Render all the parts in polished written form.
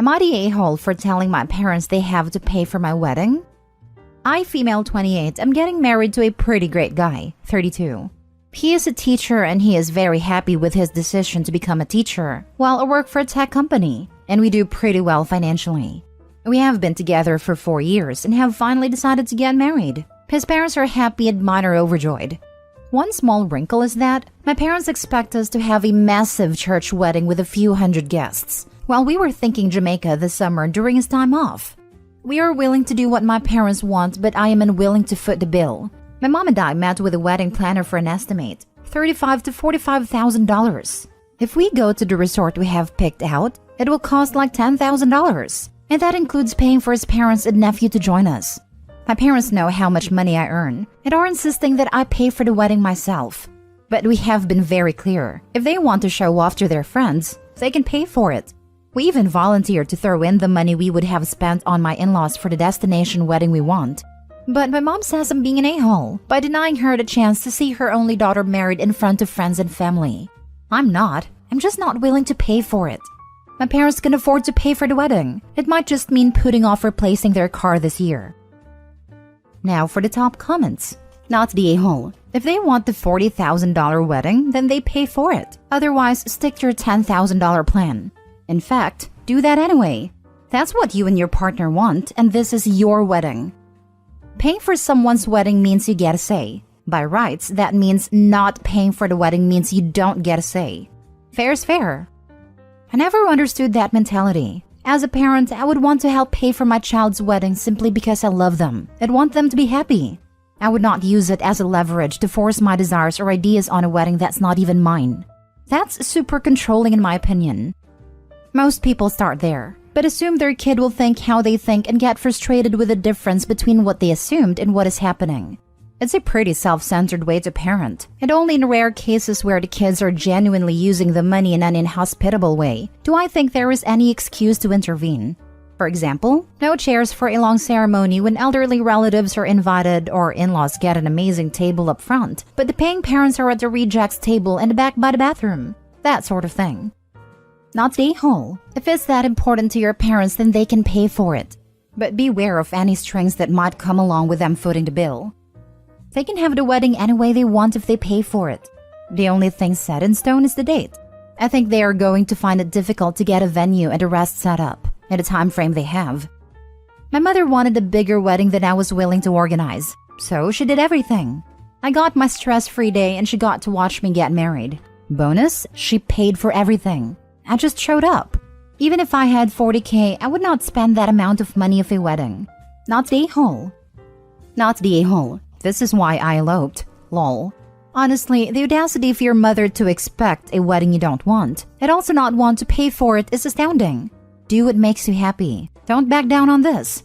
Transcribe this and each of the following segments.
Am I the a-hole for telling my parents they have to pay for my wedding? I, female 28, am getting married to a pretty great guy, 32. He is a teacher and he is very happy with his decision to become a teacher while I work for a tech company, and we do pretty well financially. We have been together for 4 years and have finally decided to get married. His parents are happy and mine are overjoyed. One small wrinkle is that my parents expect us to have a massive church wedding with a few hundred guests, while we were thinking Jamaica this summer during his time off. We are willing to do what my parents want, but I am unwilling to foot the bill. My mom and I met with a wedding planner for an estimate, $35,000 to $45,000. If we go to the resort we have picked out, it will cost like $10,000, and that includes paying for his parents and nephew to join us. My parents know how much money I earn and are insisting that I pay for the wedding myself. But we have been very clear. If they want to show off to their friends, they can pay for it. We even volunteered to throw in the money we would have spent on my in-laws for the destination wedding we want. But my mom says I'm being an a-hole by denying her the chance to see her only daughter married in front of friends and family. I'm not. I'm just not willing to pay for it. My parents can afford to pay for the wedding. It might just mean putting off replacing their car this year. Now for the top comments. Not the a-hole. If they want the $40,000 wedding, then they pay for it. Otherwise, stick to your $10,000 plan. In fact, do that anyway. That's what you and your partner want, and this is your wedding. Paying for someone's wedding means you get a say. By rights, that means not paying for the wedding means you don't get a say. Fair is fair. I never understood that mentality. As a parent, I would want to help pay for my child's wedding simply because I love them and want them to be happy. I would not use it as a leverage to force my desires or ideas on a wedding that's not even mine. That's super controlling in my opinion. Most people start there, but assume their kid will think how they think and get frustrated with the difference between what they assumed and what is happening. It's a pretty self-centered way to parent, and only in rare cases where the kids are genuinely using the money in an inhospitable way do I think there is any excuse to intervene. For example, no chairs for a long ceremony when elderly relatives are invited or in-laws get an amazing table up front, but the paying parents are at the rejects table in the back by the bathroom. That sort of thing. Not the a-hole. If it's that important to your parents, then they can pay for it. But beware of any strings that might come along with them footing the bill. They can have the wedding any way they want if they pay for it. The only thing set in stone is the date. I think they are going to find it difficult to get a venue and the rest set up in the time frame they have. My mother wanted a bigger wedding than I was willing to organize, so she did everything. I got my stress-free day and she got to watch me get married. Bonus, she paid for everything. I just showed up. Even if I had $40,000, I would not spend that amount of money of a wedding. Not the a-hole. Not the a-hole. This is why I eloped. Lol. Honestly, the audacity of your mother to expect a wedding you don't want, and also not want to pay for it is astounding. Do what makes you happy. Don't back down on this.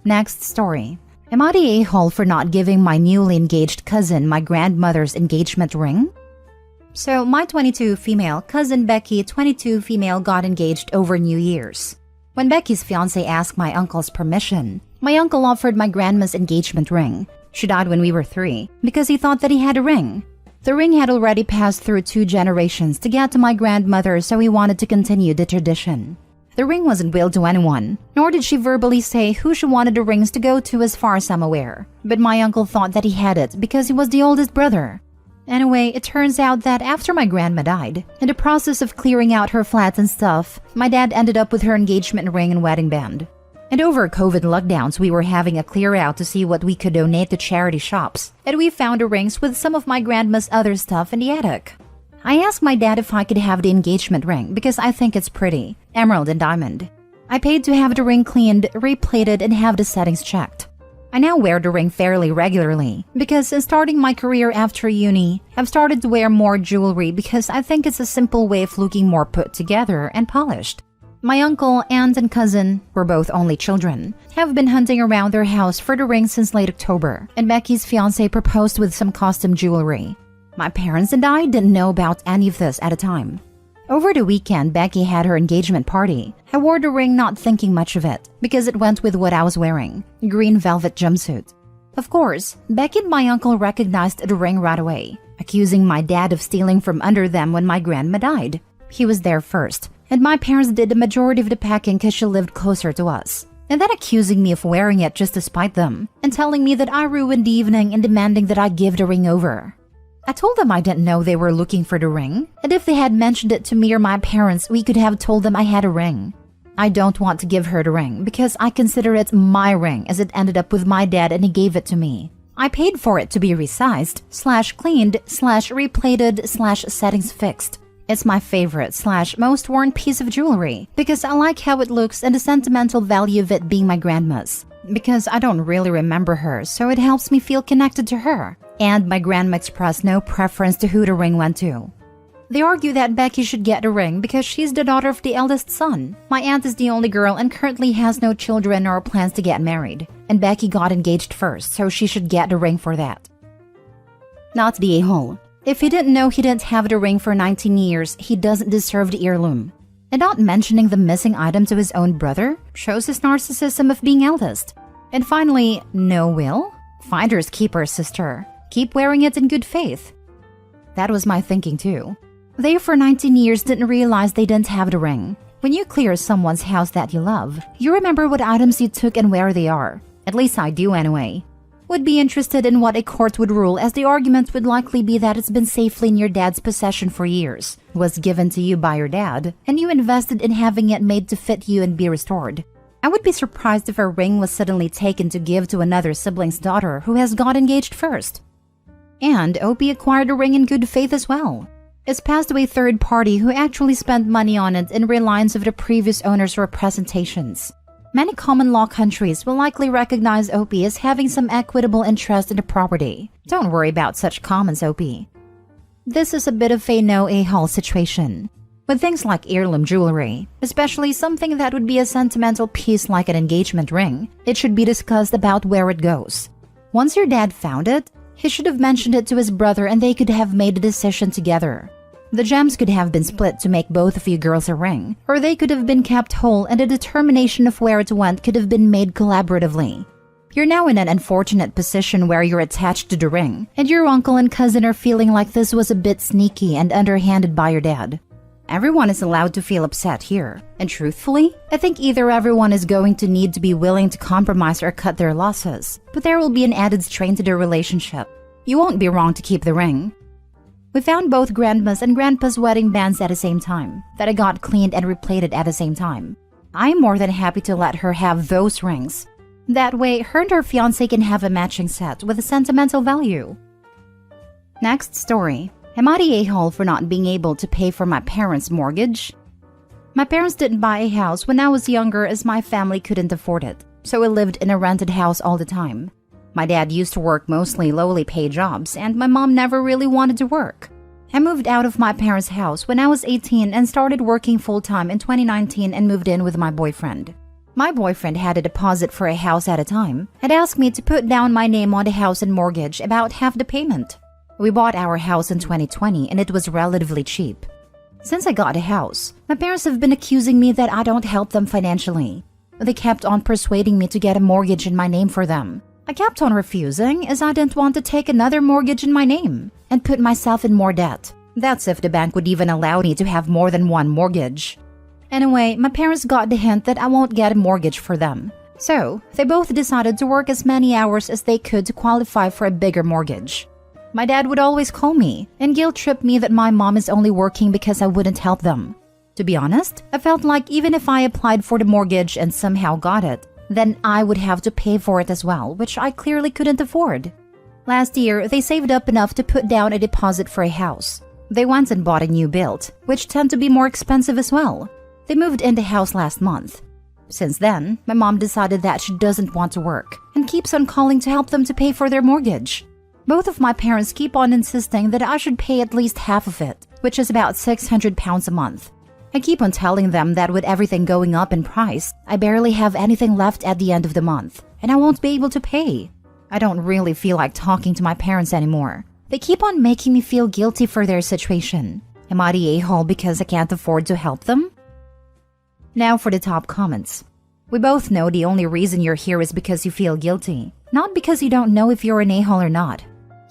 Next story. Am I the a-hole for not giving my newly engaged cousin my grandmother's engagement ring? So, my 22 female cousin Becky, 22 female, got engaged over New Year's. When Becky's fiancé asked my uncle's permission, my uncle offered my grandma's engagement ring. She died when we were 3 because he thought that he had a ring. The ring had already passed through 2 generations to get to my grandmother, so he wanted to continue the tradition. The ring wasn't willed to anyone, nor did she verbally say who she wanted the rings to go to as far as I'm aware. But my uncle thought that he had it because he was the oldest brother. Anyway, it turns out that after my grandma died, in the process of clearing out her flat and stuff, my dad ended up with her engagement ring and wedding band. And over COVID lockdowns, we were having a clear out to see what we could donate to charity shops, and we found the rings with some of my grandma's other stuff in the attic. I asked my dad if I could have the engagement ring because I think it's pretty, emerald and diamond. I paid to have the ring cleaned, replated, and have the settings checked. I now wear the ring fairly regularly because since starting my career after uni, I've started to wear more jewelry because I think it's a simple way of looking more put together and polished. My uncle, aunt, and cousin, we're both only children, have been hunting around their house for the ring since late October, and Becky's fiancé proposed with some custom jewelry. My parents and I didn't know about any of this at the time. Over the weekend, Becky had her engagement party. I wore the ring not thinking much of it, because it went with what I was wearing, a green velvet jumpsuit. Of course, Becky and my uncle recognized the ring right away, accusing my dad of stealing from under them when my grandma died. He was there first, and my parents did the majority of the packing because she lived closer to us, and then accusing me of wearing it just to spite them, and telling me that I ruined the evening and demanding that I give the ring over. I told them I didn't know they were looking for the ring, and if they had mentioned it to me or my parents, we could have told them I had a ring. I don't want to give her the ring because I consider it my ring, as it ended up with my dad and he gave it to me. I paid for it to be resized, /cleaned, /replated, /settings fixed. It's my favorite / most worn piece of jewelry because I like how it looks and the sentimental value of it being my grandma's. Because I don't really remember her, so it helps me feel connected to her. And my grandma expressed no preference to who the ring went to. They argue that Becky should get the ring because she's the daughter of the eldest son. My aunt is the only girl and currently has no children or plans to get married. And Becky got engaged first, so she should get the ring for that. Not the a-hole. If he didn't know he didn't have the ring for 19 years, he doesn't deserve the heirloom. And not mentioning the missing item to his own brother shows his narcissism of being eldest. And finally, no will? Finders keepers, sister. Keep wearing it in good faith. That was my thinking too. They for 19 years didn't realize they didn't have the ring. When you clear someone's house that you love, you remember what items you took and where they are. At least I do anyway. Would be interested in what a court would rule, as the argument would likely be that it's been safely in your dad's possession for years, was given to you by your dad, and you invested in having it made to fit you and be restored. I would be surprised if a ring was suddenly taken to give to another sibling's daughter who has got engaged first. And Opie acquired a ring in good faith as well. It's passed to a third party who actually spent money on it in reliance of the previous owner's representations. Many common law countries will likely recognize Opie as having some equitable interest in the property. Don't worry about such comments, Opie. This is a bit of a no-a-hole situation. With things like heirloom jewelry, especially something that would be a sentimental piece like an engagement ring, it should be discussed about where it goes. Once your dad found it, he should have mentioned it to his brother and they could have made a decision together. The gems could have been split to make both of you girls a ring, or they could have been kept whole and the determination of where it went could have been made collaboratively. You're now in an unfortunate position where you're attached to the ring, and your uncle and cousin are feeling like this was a bit sneaky and underhanded by your dad. Everyone is allowed to feel upset here, and truthfully, I think either everyone is going to need to be willing to compromise or cut their losses, but there will be an added strain to their relationship. You won't be wrong to keep the ring. We found both Grandma's and Grandpa's wedding bands at the same time, that I got cleaned and replated at the same time. I'm more than happy to let her have those rings. That way, her and her fiancé can have a matching set with a sentimental value. Next story. Am I the a-hole for not being able to pay for my parents' mortgage? My parents didn't buy a house when I was younger as my family couldn't afford it, so we lived in a rented house all the time. My dad used to work mostly lowly paid jobs, and my mom never really wanted to work. I moved out of my parents' house when I was 18 and started working full-time in 2019 and moved in with my boyfriend. My boyfriend had a deposit for a house at a time and asked me to put down my name on the house and mortgage about half the payment. We bought our house in 2020 and it was relatively cheap. Since I got a house, my parents have been accusing me that I don't help them financially. They kept on persuading me to get a mortgage in my name for them. I kept on refusing as I didn't want to take another mortgage in my name and put myself in more debt. That's if the bank would even allow me to have more than one mortgage. Anyway, my parents got the hint that I won't get a mortgage for them. So, they both decided to work as many hours as they could to qualify for a bigger mortgage. My dad would always call me and guilt-trip me that my mom is only working because I wouldn't help them. To be honest, I felt like even if I applied for the mortgage and somehow got it, then I would have to pay for it as well, which I clearly couldn't afford. Last year, they saved up enough to put down a deposit for a house. They went and bought a new build, which tend to be more expensive as well. They moved in the house last month. Since then, my mom decided that she doesn't want to work and keeps on calling to help them to pay for their mortgage. Both of my parents keep on insisting that I should pay at least half of it, which is about £600 a month. I keep on telling them that with everything going up in price, I barely have anything left at the end of the month, and I won't be able to pay. I don't really feel like talking to my parents anymore. They keep on making me feel guilty for their situation. Am I the a-hole because I can't afford to help them? Now for the top comments. We both know the only reason you're here is because you feel guilty, not because you don't know if you're an a-hole or not.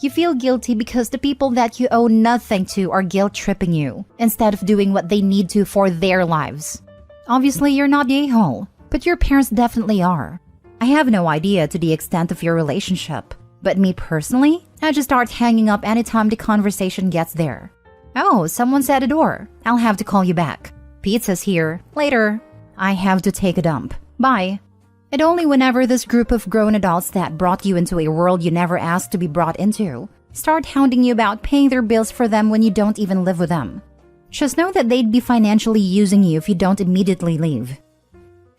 You feel guilty because the people that you owe nothing to are guilt-tripping you instead of doing what they need to for their lives. Obviously, you're not the a-hole, but your parents definitely are. I have no idea to the extent of your relationship, but me personally, I just start hanging up anytime the conversation gets there. Oh, someone's at the door. I'll have to call you back. Pizza's here. Later. I have to take a dump. Bye. And only whenever this group of grown adults that brought you into a world you never asked to be brought into start hounding you about paying their bills for them when you don't even live with them. Just know that they'd be financially using you if you don't immediately leave.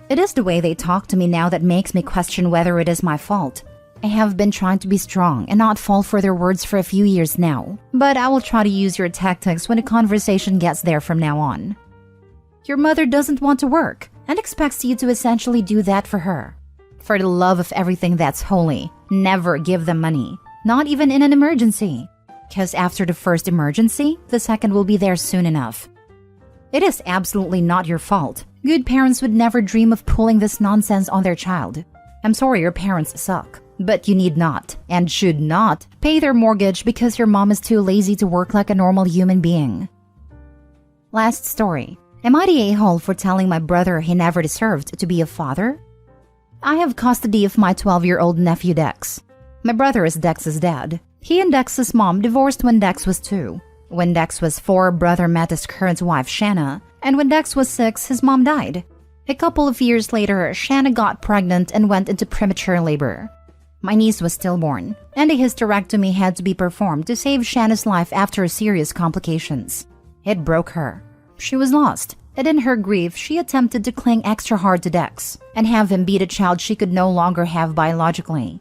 It is the way they talk to me now that makes me question whether it is my fault. I have been trying to be strong and not fall for their words for a few years now, but I will try to use your tactics when a conversation gets there from now on. Your mother doesn't want to work and expects you to essentially do that for her. For the love of everything that's holy, never give them money, not even in an emergency. Because after the first emergency, the second will be there soon enough. It is absolutely not your fault. Good parents would never dream of pulling this nonsense on their child. I'm sorry your parents suck, but you need not, and should not, pay their mortgage because your mom is too lazy to work like a normal human being. Last story. Am I the a-hole for telling my brother he never deserved to be a father? I have custody of my 12-year-old nephew Dex. My brother is Dex's dad. He and Dex's mom divorced when Dex was 2. When Dex was 4, brother met his current wife Shanna, and when Dex was 6, his mom died. A couple of years later, Shanna got pregnant and went into premature labor. My niece was stillborn, and a hysterectomy had to be performed to save Shanna's life after serious complications. It broke her. She was lost, and in her grief, she attempted to cling extra hard to Dex and have him be the child she could no longer have biologically.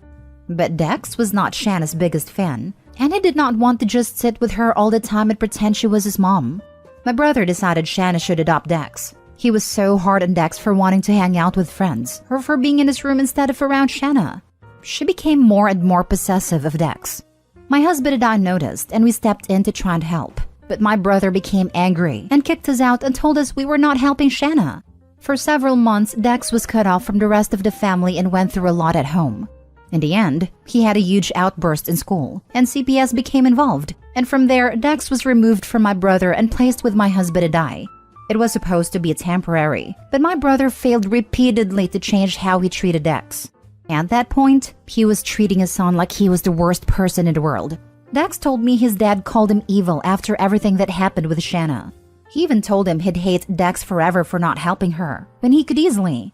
But Dex was not Shanna's biggest fan, and he did not want to just sit with her all the time and pretend she was his mom. My brother decided Shanna should adopt Dex. He was so hard on Dex for wanting to hang out with friends or for being in his room instead of around Shanna. She became more and more possessive of Dex. My husband and I noticed, and we stepped in to try and help. But my brother became angry and kicked us out and told us we were not helping Shanna. For several months, Dex was cut off from the rest of the family and went through a lot at home. In the end, he had a huge outburst in school, and CPS became involved. And from there, Dex was removed from my brother and placed with my husband and I. It was supposed to be temporary, but my brother failed repeatedly to change how he treated Dex. At that point, he was treating his son like he was the worst person in the world. Dex told me his dad called him evil after everything that happened with Shanna. He even told him he'd hate Dex forever for not helping her, when he could easily.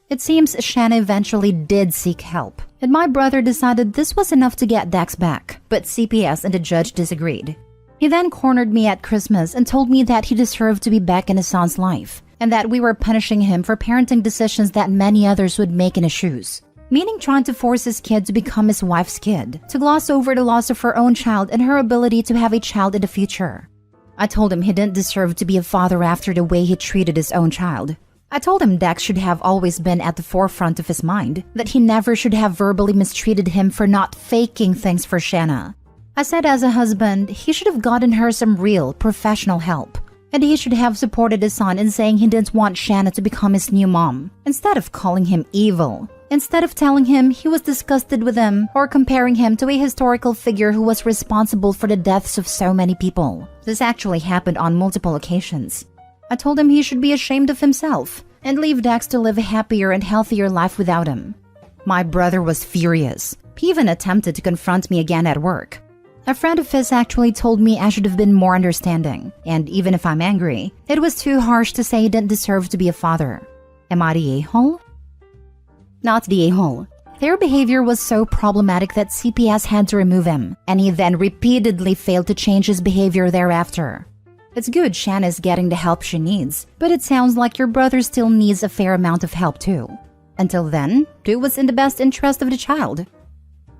It seems Shanna eventually did seek help, and my brother decided this was enough to get Dex back, but CPS and the judge disagreed. He then cornered me at Christmas and told me that he deserved to be back in his son's life, and that we were punishing him for parenting decisions that many others would make in his shoes. Meaning trying to force his kid to become his wife's kid, to gloss over the loss of her own child and her ability to have a child in the future. I told him he didn't deserve to be a father after the way he treated his own child. I told him Dex should have always been at the forefront of his mind, that he never should have verbally mistreated him for not faking things for Shanna. I said as a husband, he should have gotten her some real, professional help, and he should have supported his son in saying he didn't want Shanna to become his new mom, instead of calling him evil. Instead of telling him he was disgusted with him or comparing him to a historical figure who was responsible for the deaths of so many people. This actually happened on multiple occasions. I told him he should be ashamed of himself and leave Dex to live a happier and healthier life without him. My brother was furious. He even attempted to confront me again at work. A friend of his actually told me I should have been more understanding, and even if I'm angry, it was too harsh to say he didn't deserve to be a father. Am I the a-hole? Not the a-hole. Their behavior was so problematic that CPS had to remove him, and he then repeatedly failed to change his behavior thereafter. It's good Shanna's getting the help she needs, but it sounds like your brother still needs a fair amount of help too. Until then, do what's in the best interest of the child.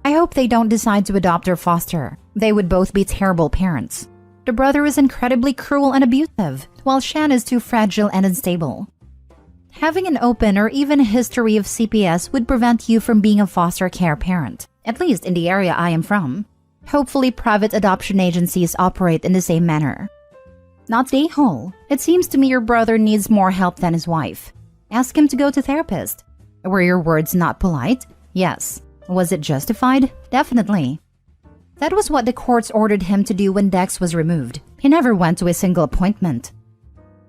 I hope they don't decide to adopt or foster. They would both be terrible parents. The brother is incredibly cruel and abusive, while Shanna is too fragile and unstable. Having an open or even a history of CPS would prevent you from being a foster care parent, at least in the area I am from. Hopefully, private adoption agencies operate in the same manner. Not the a-hole. It seems to me your brother needs more help than his wife. Ask him to go to therapist. Were your words not polite? Yes. Was it justified? Definitely. That was what the courts ordered him to do when Dex was removed. He never went to a single appointment.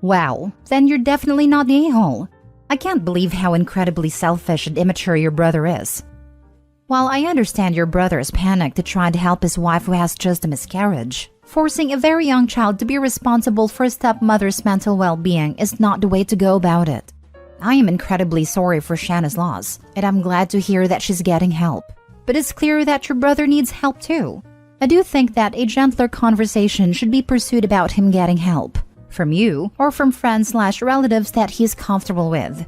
Wow, then you're definitely not the a-hole. I can't believe how incredibly selfish and immature your brother is. While I understand your brother is panicked to try to help his wife who has just a miscarriage, forcing a very young child to be responsible for a stepmother's mental well-being is not the way to go about it. I am incredibly sorry for Shanna's loss, and I'm glad to hear that she's getting help. But it's clear that your brother needs help too. I do think that a gentler conversation should be pursued about him getting help, from you or from friends/relatives that he's comfortable with.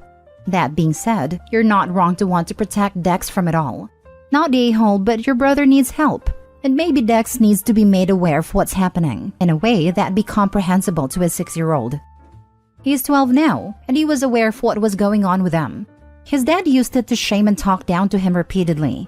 That being said, you're not wrong to want to protect Dex from it all. Not the a-hole, but your brother needs help. And maybe Dex needs to be made aware of what's happening in a way that'd be comprehensible to a 6-year-old. He's 12 now, and he was aware of what was going on with them. His dad used it to shame and talk down to him repeatedly,